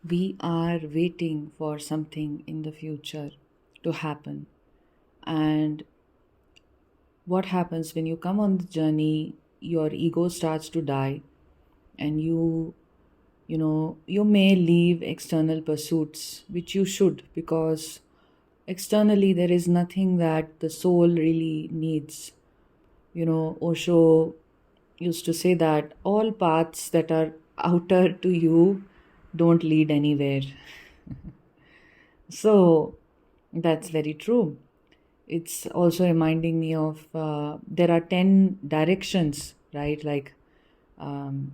We are waiting for something in the future to happen. And what happens when you come on the journey, your ego starts to die, and you may leave external pursuits, which you should, because externally there is nothing that the soul really needs. Osho used to say that all paths that are outer to you don't lead anywhere. So that's very true. It's also reminding me of there are 10 directions, right? Like um,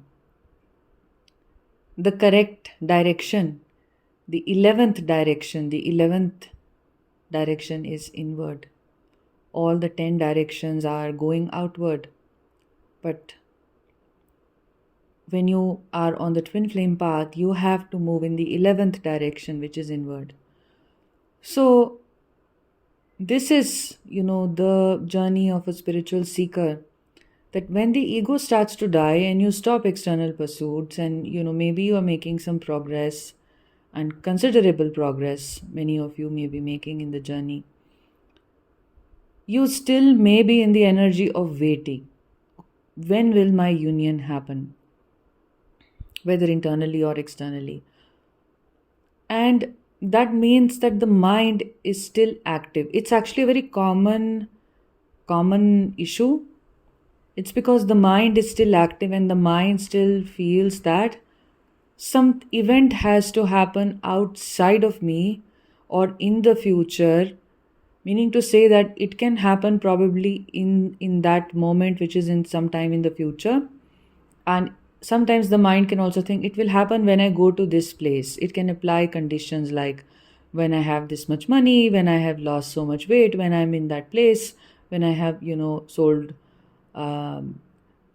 the correct direction, the 11th direction is inward. All the 10 directions are going outward. But when you are on the twin flame path, you have to move in the 11th direction, which is inward. So this is, the journey of a spiritual seeker, that when the ego starts to die and you stop external pursuits, and maybe you are making some progress, and considerable progress many of you may be making in the journey, you still may be in the energy of waiting. When will my union happen, whether internally or externally? And that means that the mind is still active. It's actually a very common issue. It's because the mind is still active, and the mind still feels that some event has to happen outside of me or in the future, meaning to say that it can happen probably in that moment, which is in some time in the future. And sometimes the mind can also think it will happen when I go to this place. It can apply conditions like when I have this much money, when I have lost so much weight, when I'm in that place, when I have sold um,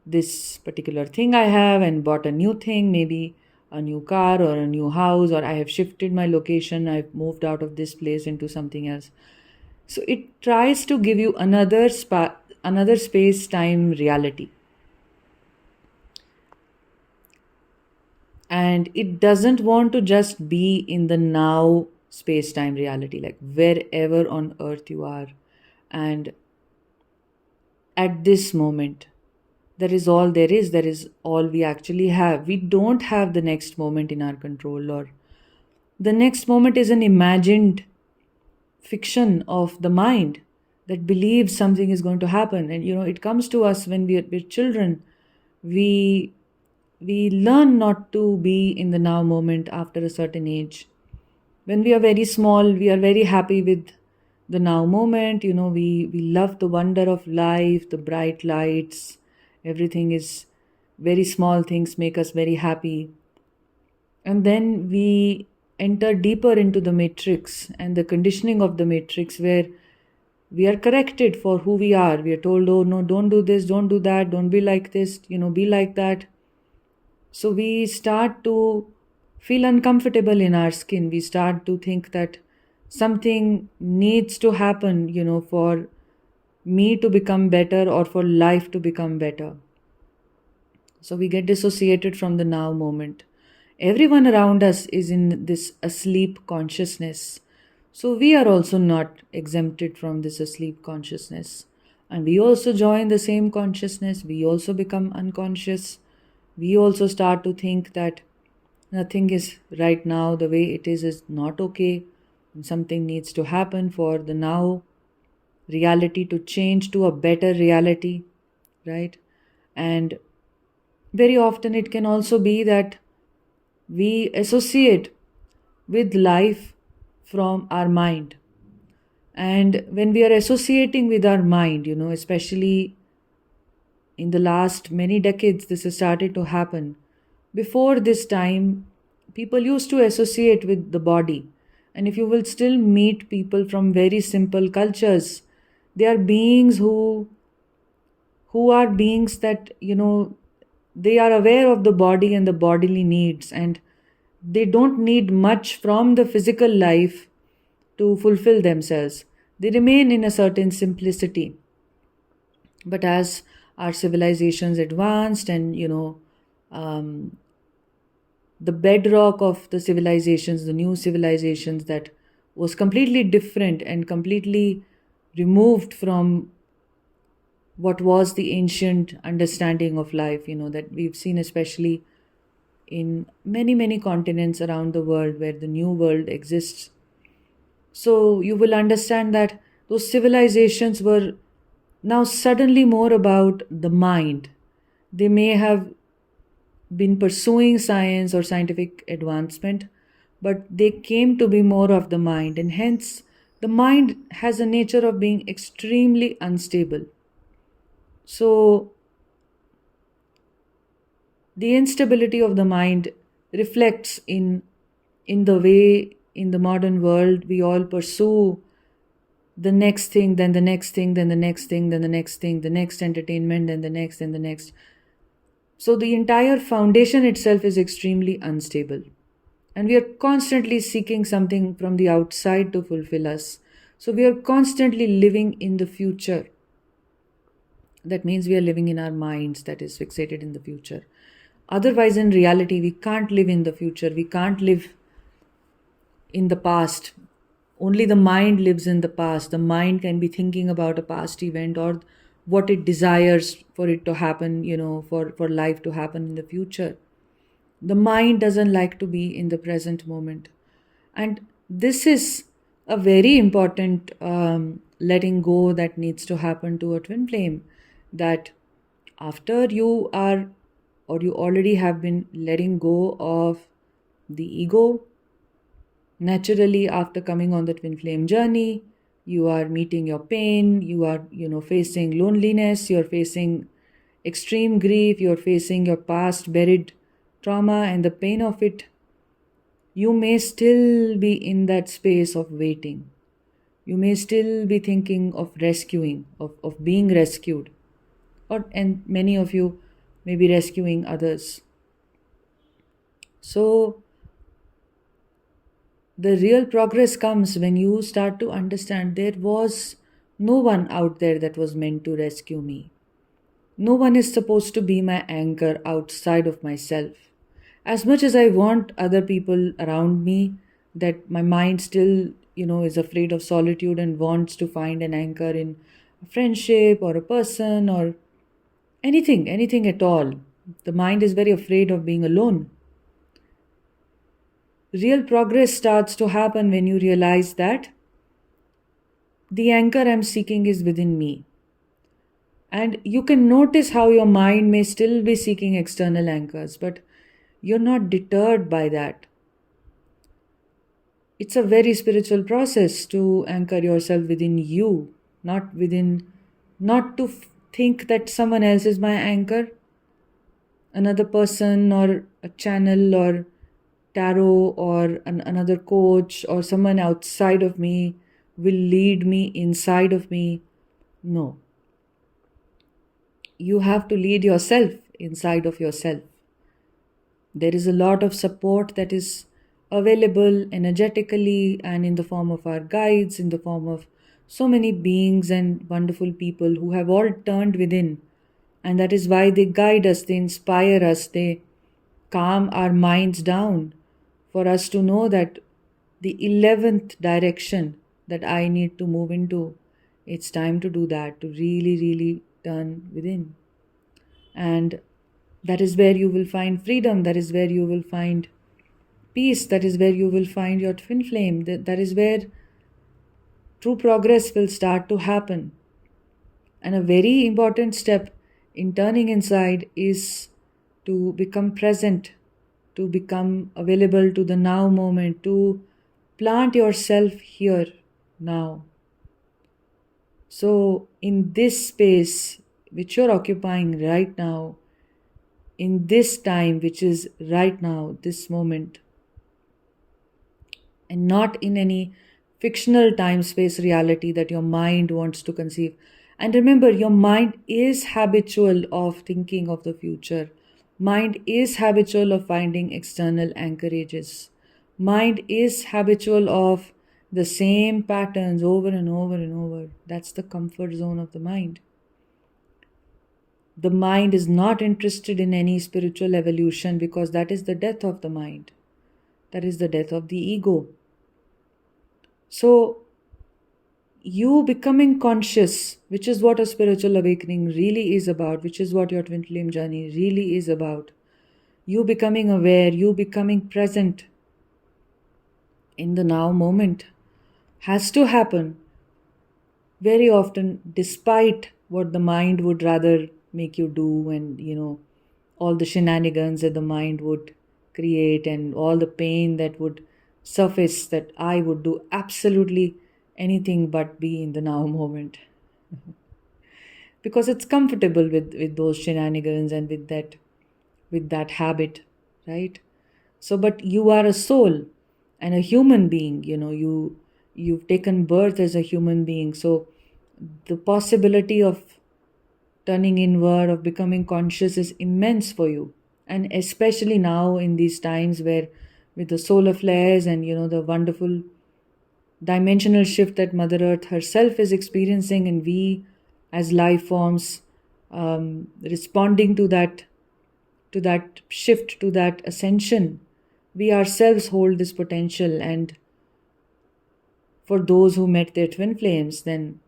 this particular thing I have and bought a new thing, maybe a new car or a new house, or I have shifted my location, I've moved out of this place into something else. So it tries to give you another space time reality. And it doesn't want to just be in the now space time reality, like wherever on earth you are. And at this moment, that is all there is. That is all we actually have. We don't have the next moment in our control, or the next moment is an imagined fiction of the mind that believes something is going to happen. And it comes to us when we're children. We we learn not to be in the now moment after a certain age. When we are very small, we are very happy with the now moment. We love the wonder of life, the bright lights, everything is very small things make us very happy. And then we enter deeper into the matrix and the conditioning of the matrix, where we are corrected for who we are. We are told, oh no, don't do this, don't do that, don't be like this, be like that. So we start to feel uncomfortable in our skin. We start to think that something needs to happen, for me to become better or for life to become better. So we get dissociated from the now moment. Everyone around us is in this asleep consciousness. So we are also not exempted from this asleep consciousness. And we also join the same consciousness. We also become unconscious. We also start to think that nothing is right now, the way it is not okay. Something needs to happen for the now reality to change to a better reality, right? And very often it can also be that we associate with life from our mind. And when we are associating with our mind, especially in the last many decades, this has started to happen. Before this time, people used to associate with the body. And if you will still meet people from very simple cultures, they are beings who are beings that, they are aware of the body and the bodily needs, and they don't need much from the physical life to fulfill themselves. They remain in a certain simplicity. But as our civilizations advanced and um, the bedrock of the civilizations, the new civilizations, that was completely different and completely removed from what was the ancient understanding of life, that we've seen, especially in many, many continents around the world where the new world exists. So you will understand that those civilizations were now suddenly more about the mind. They may have been pursuing science or scientific advancement, but they came to be more of the mind, and hence the mind has a nature of being extremely unstable. So the instability of the mind reflects in the way in the modern world we all pursue the next thing, then the next thing, then the next thing, then the next thing, the next entertainment, then the next, and the next. So the entire foundation itself is extremely unstable. And we are constantly seeking something from the outside to fulfill us. So we are constantly living in the future. That means we are living in our minds, that is fixated in the future. Otherwise, in reality, we can't live in the future. We can't live in the past. Only the mind lives in the past. The mind can be thinking about a past event or what it desires for it to happen, for life to happen in the future. The mind doesn't like to be in the present moment. And this is a very important letting go that needs to happen to a twin flame. That after you are, or you already have been letting go of the ego, naturally after coming on the twin flame journey, you are meeting your pain, you are facing loneliness, you're facing extreme grief, you're facing your past buried trauma and the pain of it. You may still be in that space of waiting. You may still be thinking of rescuing, of being rescued, and many of you may be rescuing others. So the real progress comes when you start to understand there was no one out there that was meant to rescue me. No one is supposed to be my anchor outside of myself. As much as I want other people around me, that my mind still, is afraid of solitude and wants to find an anchor in a friendship or a person or anything at all. The mind is very afraid of being alone. Real progress starts to happen when you realize that the anchor I'm seeking is within me. And you can notice how your mind may still be seeking external anchors, but you're not deterred by that. It's a very spiritual process to anchor yourself within you, not to think that someone else is my anchor, another person or a channel or tarot or another coach or someone outside of me will lead me inside of me. No. You have to lead yourself inside of yourself. There is a lot of support that is available energetically and in the form of our guides, in the form of so many beings and wonderful people who have all turned within. And that is why they guide us, they inspire us, they calm our minds down for us to know that the 11th direction that I need to move into, it's time to do that, to really, really turn within. And that is where you will find freedom, that is where you will find peace, that is where you will find your twin flame, that is where true progress will start to happen. And a very important step in turning inside is to become present, to become available to the now moment, to plant yourself here now. So, in this space which you're occupying right now, in this time which is right now, this moment, and not in any fictional time space reality that your mind wants to conceive. And remember, your mind is habitual of thinking of the future. Mind is habitual of finding external anchorages. Mind is habitual of the same patterns over and over and over. That's the comfort zone of the mind. The mind is not interested in any spiritual evolution because that is the death of the mind. That is the death of the ego. So, you becoming conscious, which is what a spiritual awakening really is about, which is what your twin flame journey really is about. You becoming aware, you becoming present in the now moment has to happen very often, despite what the mind would rather make you do, and all the shenanigans that the mind would create, and all the pain that would surface, that I would do absolutely anything but be in the now moment because it's comfortable with those shenanigans and with that habit, right? So but you are a soul and a human being, you've taken birth as a human being. So the possibility of turning inward, of becoming conscious, is immense for you. And especially now in these times where, with the solar flares and the wonderful dimensional shift that Mother Earth herself is experiencing, and we as life forms responding to that shift, to that ascension, we ourselves hold this potential. And for those who met their twin flames, then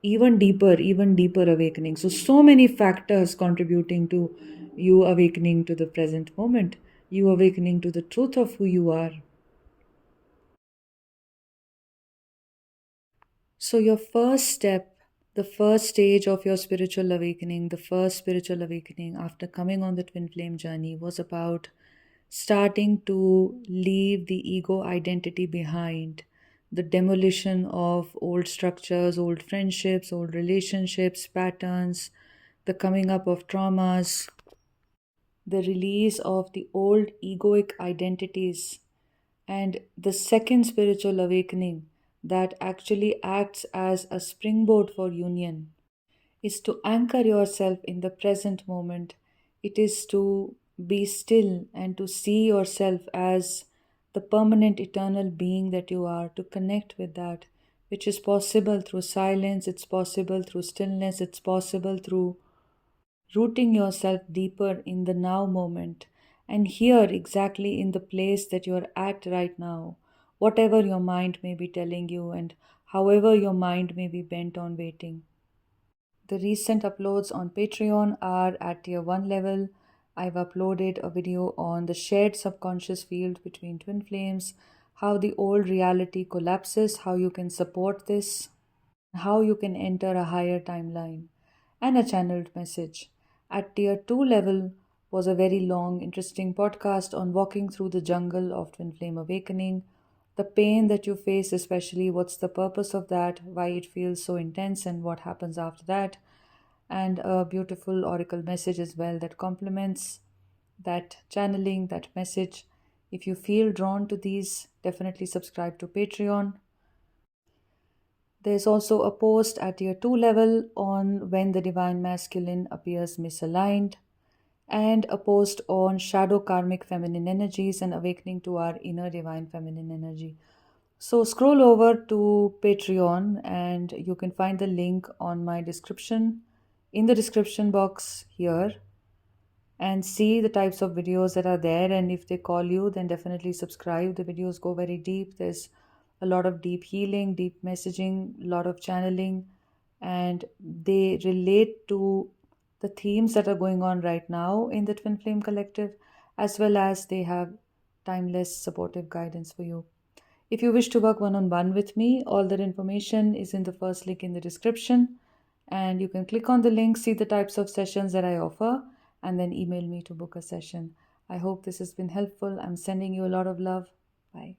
even deeper awakening. So many factors contributing to you awakening to the present moment, you awakening to the truth of who you are. So, your first step, the first stage of your spiritual awakening, the first spiritual awakening after coming on the twin flame journey, was about starting to leave the ego identity behind, the demolition of old structures, old friendships, old relationships, patterns, the coming up of traumas, the release of the old egoic identities. And the second spiritual awakening that actually acts as a springboard for union is to anchor yourself in the present moment. It is to be still and to see yourself as the permanent, eternal being that you are, to connect with that, which is possible through silence, it's possible through stillness, it's possible through rooting yourself deeper in the now moment, and here exactly in the place that you're at right now, whatever your mind may be telling you and however your mind may be bent on waiting. The recent uploads on Patreon are at tier 1 level. I've uploaded a video on the shared subconscious field between twin flames, how the old reality collapses, how you can support this, how you can enter a higher timeline, and a channeled message. At tier 2 level was a very long, interesting podcast on walking through the jungle of twin flame awakening, the pain that you face, especially what's the purpose of that, why it feels so intense, and what happens after that, and a beautiful oracle message as well that complements that channeling, that message. If you feel drawn to these, definitely subscribe to Patreon. There's also a post at tier 2 level on when the divine masculine appears misaligned, and a post on shadow karmic feminine energies and awakening to our inner divine feminine energy. So scroll over to Patreon and you can find the link on my description, in the description box here, and see the types of videos that are there. And if they call you, then definitely subscribe. The videos go very deep. There's a lot of deep healing, deep messaging, a lot of channeling, and they relate to the themes that are going on right now in the Twin Flame Collective, as well as they have timeless supportive guidance for you. If you wish to work one on one with me, all that information is in the first link in the description. And you can click on the link, see the types of sessions that I offer, and then email me to book a session. I hope this has been helpful. I'm sending you a lot of love. Bye.